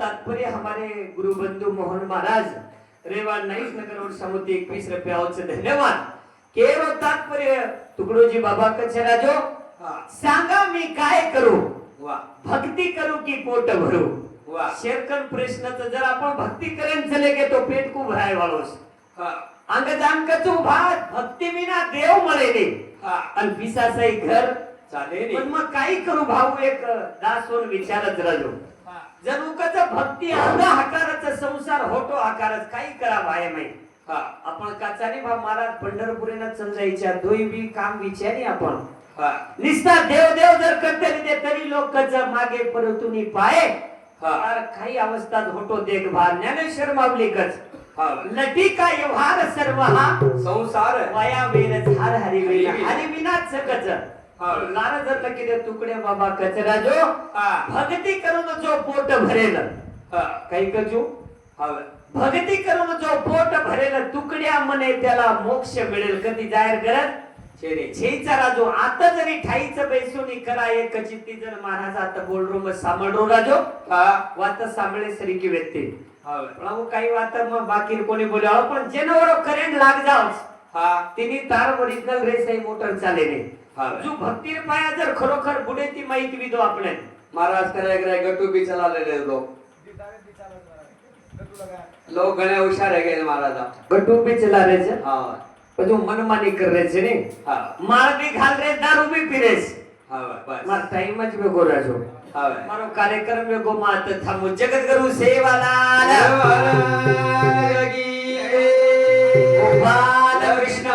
तात्पर्य हमारे गुरु बंधु मोहन महाराज रेवा नाईक नगर और समुद्र 21 रुपया से धन्यवाद। केरो तात्पर्य तुकडोजी बाबा कचरा जो सांगा मी काय करू, भक्ती करू की पोट भरू। शेरकन प्रश्नाचं जर आपण भक्ती करेन चले गे तो पेट को भराय वाळोस अंग जान कचू भात भक्ती विना देव मळे दे आणि पिसासाई घर चाले पण मग काही करू भाऊ एक दासोन विचारत राजो जणू कच भक्ती अर्धा आकाराचा संसार होतो आकारच काही करा भाय माई आपण काचानी भा महाराज पंढरपुरेना समजायच्या दोई बी काम विचारी आपण निस्ता देव देव जर करते ते तरी लोक कच मागे परतुनी पाय काही अवस्थात होतो देखभाल ज्ञानेश्वर माऊली कच लटी का व्यवहार सर्व हा संसार वाया वेल झार हरी वेल हरी विनाच सकच नारद लकीले तुकडे बाबा कचरा जो भक्ती करून जो पोट भरेल काही कजू भक्ती करून जो पोट भरेल तुकड्या मने त्याला मोक्ष मिळेल कधी जाहीर करत छेचा राजो आता जरी ठाईच बैसोनी करा एक चित्ती जन महाराज आता बोलरो मग सामळरो राजो वात सामळे सरी की व्यक्ती पण काही वात मग बाकी कोणी बोलाव पण जेनवरो करंट लाग जाव तिनी तार ओरिजिनल रेस मोटर चाले ने जो भक्ती पाया जर खरोखर बुडे ती माहिती विदो आपण महाराज करे करे गट्टू भी चला ले लोग गणे होशियार है गए महाराज गट्टू भी चला रहे छे हां पर जो मनमानी कर रहे छे ने हां मार भी घाल रहे दारू भी पी रहे हां बस मार टाइम ज में गोरा जो हां मारो कार्यक्रम में गो मात था मु जगत गुरु सेवालाल की गोपाल कृष्ण